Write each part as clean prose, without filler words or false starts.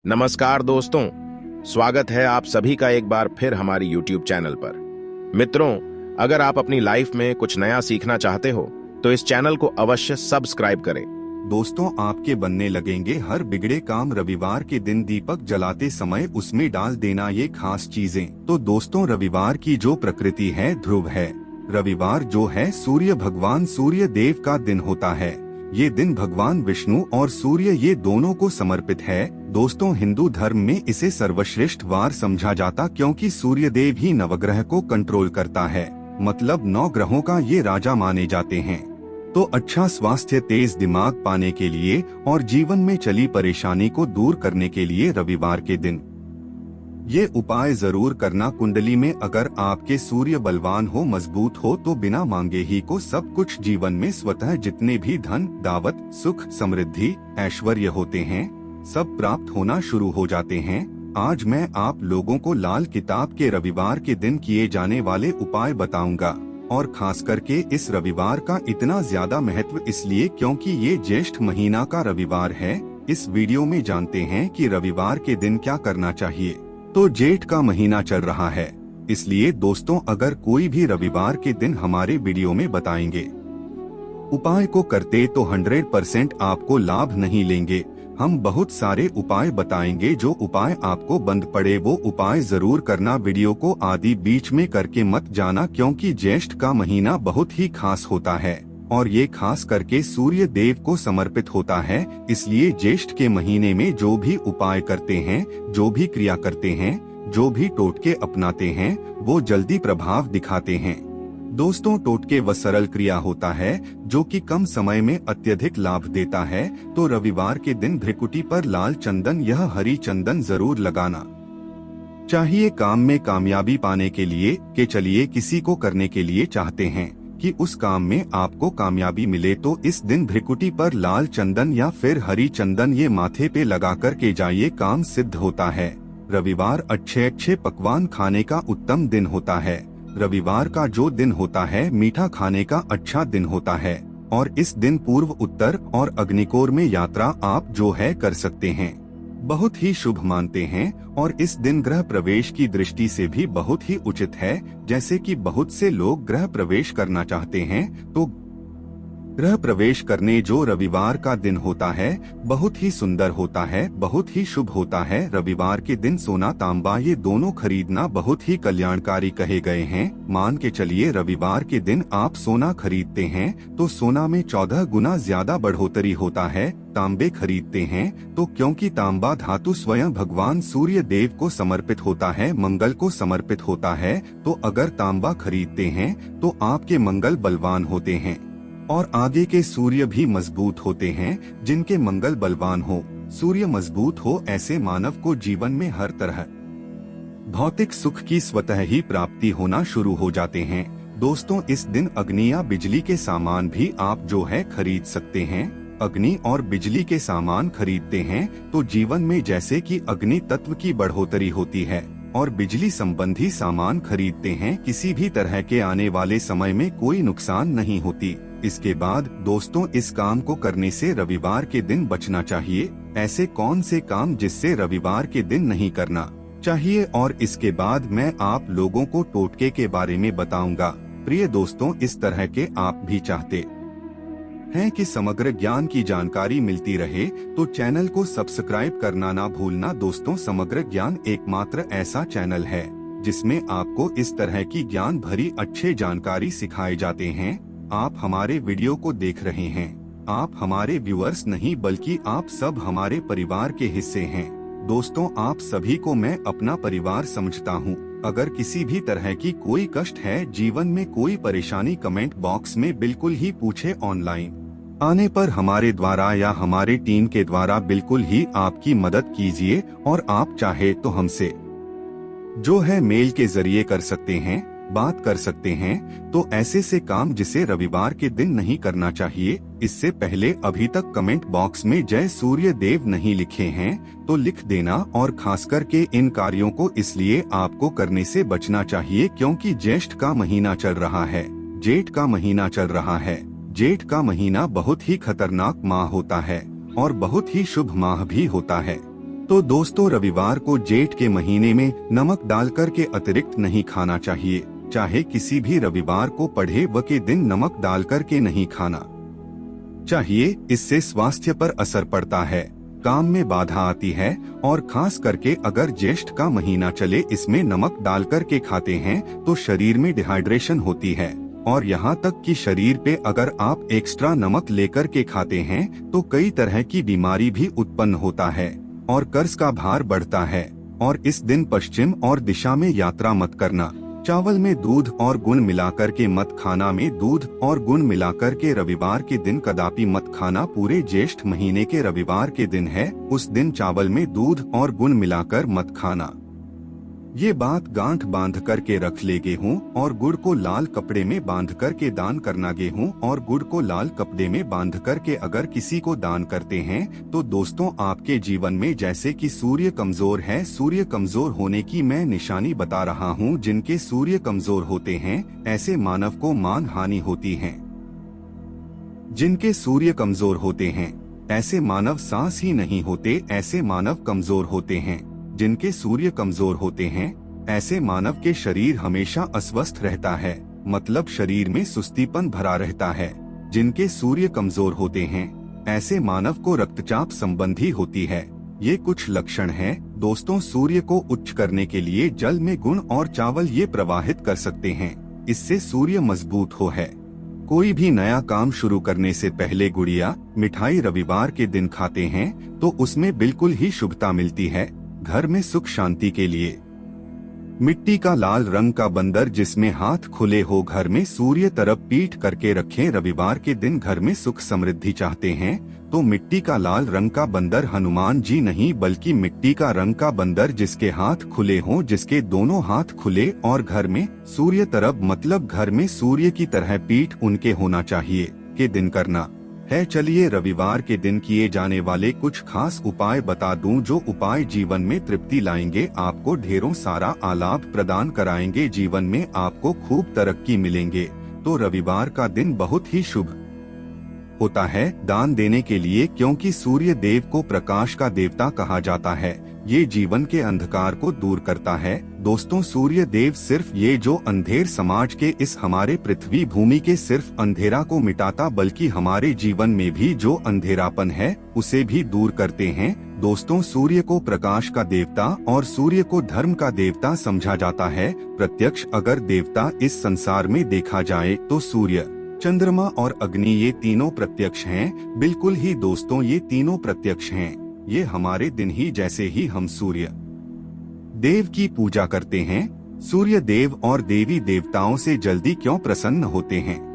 नमस्कार दोस्तों, स्वागत है आप सभी का एक बार फिर हमारी YouTube चैनल पर। मित्रों, अगर आप अपनी लाइफ में कुछ नया सीखना चाहते हो तो इस चैनल को अवश्य सब्सक्राइब करें। दोस्तों, आपके बनने लगेंगे हर बिगड़े काम रविवार के दिन दीपक जलाते समय उसमें डाल देना ये खास चीजें। तो दोस्तों, रविवार की जो प्रकृति है ध्रुव है। रविवार जो है सूर्य भगवान सूर्य देव का दिन होता है। ये दिन भगवान विष्णु और सूर्य ये दोनों को समर्पित है। दोस्तों, हिंदू धर्म में इसे सर्वश्रेष्ठ वार समझा जाता क्योंकि सूर्य देव ही नवग्रह को कंट्रोल करता है, मतलब 9 ग्रहों का ये राजा माने जाते हैं। तो अच्छा स्वास्थ्य, तेज दिमाग पाने के लिए और जीवन में चली परेशानी को दूर करने के लिए रविवार के दिन ये उपाय जरूर करना। कुंडली में अगर आपके सूर्य बलवान हो, मजबूत हो तो बिना मांगे ही को सब कुछ जीवन में स्वतः जितने भी धन, दावत, सुख, समृद्धि, ऐश्वर्य होते हैं सब प्राप्त होना शुरू हो जाते हैं। आज मैं आप लोगों को लाल किताब के रविवार के दिन किए जाने वाले उपाय बताऊंगा। और खास करके इस रविवार का इतना ज्यादा महत्व इसलिए क्योंकि ये ज्येष्ठ महीना का रविवार है। इस वीडियो में जानते हैं कि रविवार के दिन क्या करना चाहिए। तो जेठ का महीना चल रहा है, इसलिए दोस्तों अगर कोई भी रविवार के दिन हमारे वीडियो में बताएंगे उपाय को करते तो 100% आपको लाभ नहीं लेंगे। हम बहुत सारे उपाय बताएंगे, जो उपाय आपको बंद पड़े वो उपाय जरूर करना। वीडियो को आदि बीच में करके मत जाना क्योंकि ज्येष्ठ का महीना बहुत ही खास होता है और ये खास करके सूर्य देव को समर्पित होता है। इसलिए ज्येष्ठ के महीने में जो भी उपाय करते हैं, जो भी क्रिया करते हैं, जो भी टोटके अपनाते हैं वो जल्दी प्रभाव दिखाते हैं। दोस्तों, टोटके व सरल क्रिया होता है जो कि कम समय में अत्यधिक लाभ देता है। तो रविवार के दिन भ्रिकुटी पर लाल चंदन, यह हरी चंदन जरूर लगाना चाहिए। काम में कामयाबी पाने के लिए कि चलिए किसी को करने के लिए चाहते हैं कि उस काम में आपको कामयाबी मिले तो इस दिन भ्रिकुटी पर लाल चंदन या फिर हरी चंदन ये माथे पे लगा कर के जाइए, काम सिद्ध होता है। रविवार अच्छे पकवान खाने का उत्तम दिन होता है। रविवार का जो दिन होता है मीठा खाने का अच्छा दिन होता है और इस दिन पूर्व, उत्तर और अग्निकोर में यात्रा आप जो है कर सकते हैं, बहुत ही शुभ मानते हैं। और इस दिन गृह प्रवेश की दृष्टि से भी बहुत ही उचित है। जैसे कि बहुत से लोग गृह प्रवेश करना चाहते हैं तो गृह प्रवेश करने जो रविवार का दिन होता है बहुत ही सुंदर होता है, बहुत ही शुभ होता है। रविवार के दिन सोना, तांबा ये दोनों खरीदना बहुत ही कल्याणकारी कहे गए हैं। मान के चलिए रविवार के दिन आप सोना खरीदते हैं तो सोना में 14 गुना ज्यादा बढ़ोतरी होता है। तांबे खरीदते हैं तो क्योंकि तांबा धातु स्वयं भगवान सूर्य देव को समर्पित होता है, मंगल को समर्पित होता है। तो अगर तांबा खरीदते हैं तो आपके मंगल बलवान होते हैं और आगे के सूर्य भी मजबूत होते हैं। जिनके मंगल बलवान हो, सूर्य मजबूत हो, ऐसे मानव को जीवन में हर तरह भौतिक सुख की स्वतः ही प्राप्ति होना शुरू हो जाते हैं। दोस्तों, इस दिन अग्नि या बिजली के सामान भी आप जो है खरीद सकते हैं। अग्नि और बिजली के सामान खरीदते हैं तो जीवन में जैसे कि अग्नि तत्व की बढ़ोतरी होती है और बिजली संबंधी सामान खरीदते हैं, किसी भी तरह के आने वाले समय में कोई नुकसान नहीं होती। इसके बाद दोस्तों, इस काम को करने से रविवार के दिन बचना चाहिए। ऐसे कौन से काम जिससे रविवार के दिन नहीं करना चाहिए, और इसके बाद मैं आप लोगों को टोटके के बारे में बताऊंगा। प्रिय दोस्तों, इस तरह के आप भी चाहते हैं कि समग्र ज्ञान की जानकारी मिलती रहे तो चैनल को सब्सक्राइब करना ना भूलना। दोस्तों, समग्र ज्ञान एकमात्र ऐसा चैनल है जिसमें आपको इस तरह की ज्ञान भरी अच्छे जानकारी सिखाए जाते हैं। आप हमारे वीडियो को देख रहे हैं, आप हमारे व्यूअर्स नहीं बल्कि आप सब हमारे परिवार के हिस्से हैं। दोस्तों, आप सभी को मैं अपना परिवार समझता हूँ। अगर किसी भी तरह की कोई कष्ट है, जीवन में कोई परेशानी, कमेंट बॉक्स में बिल्कुल ही पूछे। ऑनलाइन आने पर हमारे द्वारा या हमारे टीम के द्वारा बिल्कुल ही आपकी मदद कीजिए और आप चाहे तो हमसे जो है मेल के जरिए कर सकते हैं, बात कर सकते हैं। तो ऐसे से काम जिसे रविवार के दिन नहीं करना चाहिए, इससे पहले अभी तक कमेंट बॉक्स में जय सूर्य देव नहीं लिखे हैं तो लिख देना। और खास करके इन कार्यों को इसलिए आपको करने से बचना चाहिए क्योंकि ज्येष्ठ का महीना चल रहा है, जेठ का महीना चल रहा है। जेठ का महीना बहुत ही खतरनाक माह होता है और बहुत ही शुभ माह भी होता है। तो दोस्तों रविवार को जेठ के महीने में नमक डालकर के अतिरिक्त नहीं खाना चाहिए। चाहे किसी भी रविवार को पढ़े व के दिन नमक डालकर के नहीं खाना चाहिए। इससे स्वास्थ्य पर असर पड़ता है, काम में बाधा आती है और खास करके अगर ज्येष्ठ का महीना चले इसमें नमक डालकर के खाते हैं तो शरीर में डिहाइड्रेशन होती है और यहाँ तक कि शरीर पे अगर आप एक्स्ट्रा नमक लेकर के खाते हैं तो कई तरह की बीमारी भी उत्पन्न होता है और कर्ज का भार बढ़ता है। और इस दिन पश्चिम और दिशा में यात्रा मत करना। चावल में दूध और गुण मिलाकर के मत खाना। में दूध और गुण मिलाकर के रविवार के दिन कदापि मत खाना। पूरे ज्येष्ठ महीने के रविवार के दिन है, उस दिन चावल में दूध और गुण मिलाकर मत खाना। ये बात गांठ बांध करके रख ले। गेहूं और गुड़ को लाल कपड़े में बांध करके दान करना। गेहूं और गुड़ को लाल कपड़े में बांध करके अगर किसी को दान करते हैं तो दोस्तों आपके जीवन में जैसे कि सूर्य कमजोर है, सूर्य कमजोर होने की मैं निशानी बता रहा हूं। जिनके सूर्य कमजोर होते हैं ऐसे मानव को मान हानि होती है। जिनके सूर्य कमजोर होते हैं ऐसे मानव सांस ही नहीं होते, ऐसे मानव कमजोर होते हैं। जिनके सूर्य कमजोर होते हैं ऐसे मानव के शरीर हमेशा अस्वस्थ रहता है, मतलब शरीर में सुस्तीपन भरा रहता है। जिनके सूर्य कमजोर होते हैं ऐसे मानव को रक्तचाप संबंधी होती है। ये कुछ लक्षण हैं। दोस्तों सूर्य को उच्च करने के लिए जल में गुण और चावल ये प्रवाहित कर सकते हैं, इससे सूर्य मजबूत हो है। कोई भी नया काम शुरू करने से पहले गुड़िया मिठाई रविवार के दिन खाते हैं तो उसमें बिल्कुल ही शुभता मिलती है। घर में सुख शांति के लिए मिट्टी का लाल रंग का बंदर जिसमें हाथ खुले हो घर में सूर्य तरफ पीठ करके रखें। रविवार के दिन घर में सुख समृद्धि चाहते हैं तो मिट्टी का लाल रंग का बंदर हनुमान जी नहीं बल्कि मिट्टी का रंग का बंदर जिसके हाथ खुले हों, जिसके दोनों हाथ खुले और घर में सूर्य तरफ मतलब घर में सूर्य की तरह पीठ उनके होना चाहिए के दिन करना है। चलिए रविवार के दिन किए जाने वाले कुछ खास उपाय बता दूं जो उपाय जीवन में तृप्ति लाएंगे, आपको ढेरों सारा आलाभ प्रदान कराएंगे, जीवन में आपको खूब तरक्की मिलेंगे। तो रविवार का दिन बहुत ही शुभ होता है दान देने के लिए, क्योंकि सूर्य देव को प्रकाश का देवता कहा जाता है। ये जीवन के अंधकार को दूर करता है। दोस्तों सूर्य देव सिर्फ ये जो अंधेर समाज के इस हमारे पृथ्वी भूमि के सिर्फ अंधेरा को मिटाता बल्कि हमारे जीवन में भी जो अंधेरापन है उसे भी दूर करते हैं। दोस्तों सूर्य को प्रकाश का देवता और सूर्य को धर्म का देवता समझा जाता है। प्रत्यक्ष अगर देवता इस संसार में देखा जाए तो सूर्य, चंद्रमा और अग्नि ये तीनों प्रत्यक्ष हैं। बिल्कुल ही दोस्तों ये तीनों प्रत्यक्ष हैं। ये हमारे दिन ही जैसे ही हम सूर्य देव की पूजा करते हैं, सूर्य देव और देवी देवताओं से जल्दी क्यों प्रसन्न होते हैं?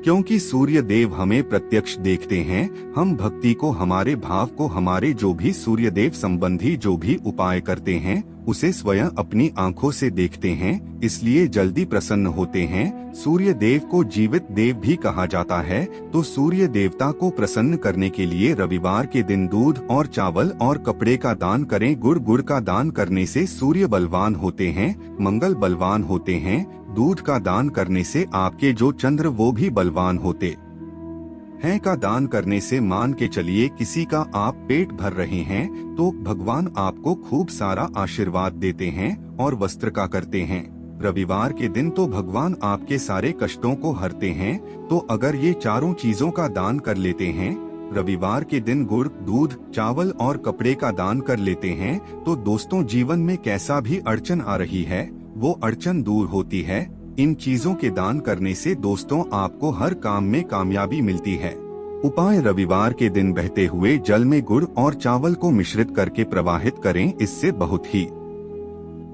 क्योंकि सूर्य देव हमें प्रत्यक्ष देखते हैं। हम भक्ति को, हमारे भाव को, हमारे जो भी सूर्य देव संबंधी जो भी उपाय करते हैं उसे स्वयं अपनी आंखों से देखते हैं, इसलिए जल्दी प्रसन्न होते हैं। सूर्य देव को जीवित देव भी कहा जाता है। तो सूर्य देवता को प्रसन्न करने के लिए रविवार के दिन दूध और चावल और कपड़े का दान करें। गुड़ का दान करने से सूर्य बलवान होते हैं, मंगल बलवान होते हैं। दूध का दान करने से आपके जो चंद्र वो भी बलवान होते हैं। का दान करने से मान के चलिए किसी का आप पेट भर रहे हैं तो भगवान आपको खूब सारा आशीर्वाद देते हैं। और वस्त्र का करते हैं रविवार के दिन तो भगवान आपके सारे कष्टों को हरते हैं। तो अगर ये चारों चीजों का दान कर लेते हैं रविवार के दिन, गुड़, दूध, चावल और कपड़े का दान कर लेते हैं तो दोस्तों जीवन में कैसा भी अड़चन आ रही है वो अड़चन दूर होती है। इन चीजों के दान करने से दोस्तों आपको हर काम में कामयाबी मिलती है। उपाय रविवार के दिन बहते हुए जल में गुड़ और चावल को मिश्रित करके प्रवाहित करें, इससे बहुत ही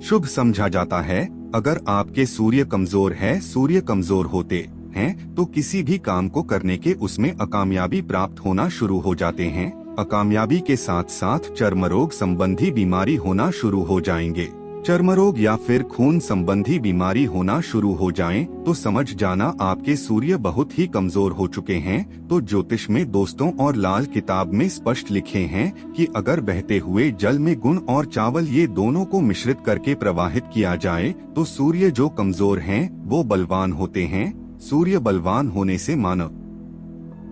शुभ समझा जाता है। अगर आपके सूर्य कमजोर है, सूर्य कमजोर होते हैं तो किसी भी काम को करने के उसमें अकामयाबी प्राप्त होना शुरू हो जाते हैं। अकामयाबी के साथ साथ चर्म रोग संबंधी बीमारी होना शुरू हो जाएंगे। चर्म रोग या फिर खून संबंधी बीमारी होना शुरू हो जाएं तो समझ जाना आपके सूर्य बहुत ही कमजोर हो चुके हैं। तो ज्योतिष में दोस्तों और लाल किताब में स्पष्ट लिखे हैं कि अगर बहते हुए जल में गुड़ और चावल ये दोनों को मिश्रित करके प्रवाहित किया जाए तो सूर्य जो कमजोर हैं वो बलवान होते हैं। सूर्य बलवान होने से मानव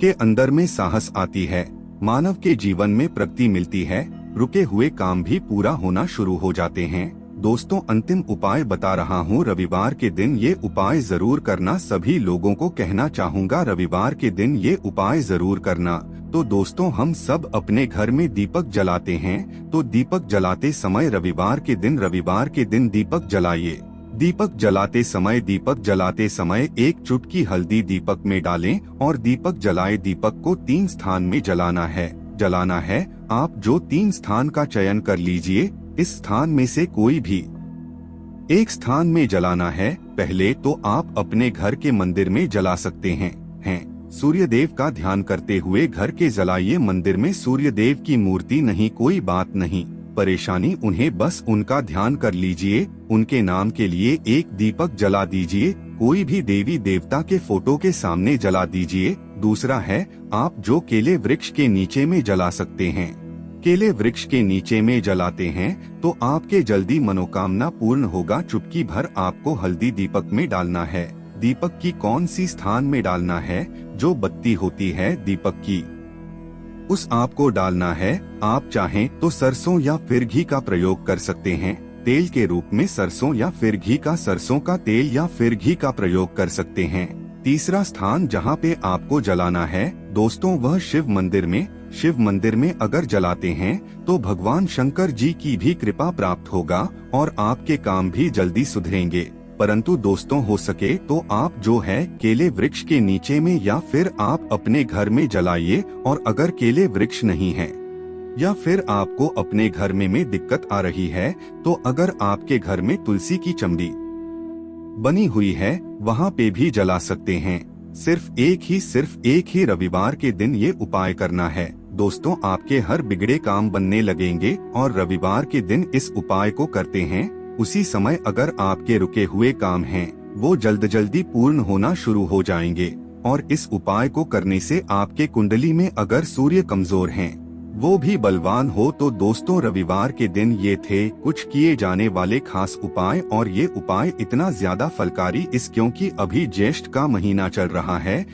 के अंदर में साहस आती है, मानव के जीवन में प्रगति मिलती है। रुके हुए काम भी पूरा होना शुरू हो जाते हैं। दोस्तों, अंतिम उपाय बता रहा हूँ, रविवार के दिन ये उपाय जरूर करना। सभी लोगों को कहना चाहूँगा, रविवार के दिन ये उपाय जरूर करना। तो दोस्तों, हम सब अपने घर में दीपक जलाते हैं, तो दीपक जलाते समय रविवार के दिन दीपक जलाइए। दीपक जलाते समय एक चुटकी हल्दी दीपक में डालें और दीपक जलाए। दीपक को 3 स्थान में जलाना है। आप जो 3 स्थान का चयन कर लीजिए, इस स्थान में से कोई भी एक स्थान में जलाना है। पहले तो आप अपने घर के मंदिर में जला सकते हैं। सूर्य देव का ध्यान करते हुए घर के जलाइए। मंदिर में सूर्य देव की मूर्ति नहीं, कोई बात नहीं परेशानी, उन्हें बस उनका ध्यान कर लीजिए। उनके नाम के लिए एक दीपक जला दीजिए। कोई भी देवी देवता के फोटो के सामने जला दीजिए। दूसरा है, आप जो केले वृक्ष के नीचे में जला सकते हैं। केले वृक्ष के नीचे में जलाते हैं तो आपके जल्दी मनोकामना पूर्ण होगा। चुटकी भर आपको हल्दी दीपक में डालना है। दीपक की कौन सी स्थान में डालना है? जो बत्ती होती है दीपक की, उस आपको डालना है। आप चाहें तो सरसों या फिर घी का प्रयोग कर सकते हैं। तेल के रूप में सरसों या फिर घी का, सरसों का तेल या फिर घी का प्रयोग कर सकते हैं। तीसरा स्थान जहाँ पे आपको जलाना है दोस्तों, वह शिव मंदिर में अगर जलाते हैं तो भगवान शंकर जी की भी कृपा प्राप्त होगा और आपके काम भी जल्दी सुधरेंगे। परंतु दोस्तों, हो सके तो आप जो है केले वृक्ष के नीचे में या फिर आप अपने घर में जलाइए। और अगर केले वृक्ष नहीं है या फिर आपको अपने घर में दिक्कत आ रही है, तो अगर आपके घर में तुलसी की चंबी बनी हुई है, वहाँ पे भी जला सकते हैं। सिर्फ एक ही रविवार के दिन ये उपाय करना है। दोस्तों, आपके हर बिगड़े काम बनने लगेंगे और रविवार के दिन इस उपाय को करते हैं, उसी समय अगर आपके रुके हुए काम हैं, वो जल्दी पूर्ण होना शुरू हो जाएंगे। और इस उपाय को करने से आपके कुंडली में अगर सूर्य कमजोर हैं, वो भी बलवान हो। तो दोस्तों, रविवार के दिन ये थे कुछ किए जाने वाले खास उपाय। और ये उपाय इतना ज्यादा फलकारी क्योंकि अभी ज्येष्ठ का महीना चल रहा है।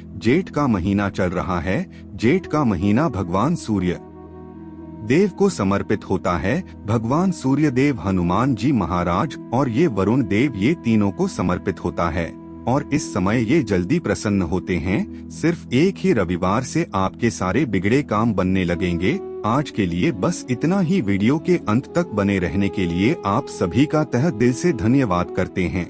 जेठ का महीना भगवान सूर्य देव को समर्पित होता है। भगवान सूर्य देव, हनुमान जी महाराज और ये वरुण देव, ये तीनों को समर्पित होता है। और इस समय ये जल्दी प्रसन्न होते हैं। सिर्फ एक ही रविवार से आपके सारे बिगड़े काम बनने लगेंगे। आज के लिए बस इतना ही। वीडियो के अंत तक बने रहने के लिए आप सभी का तहे दिल से धन्यवाद करते हैं।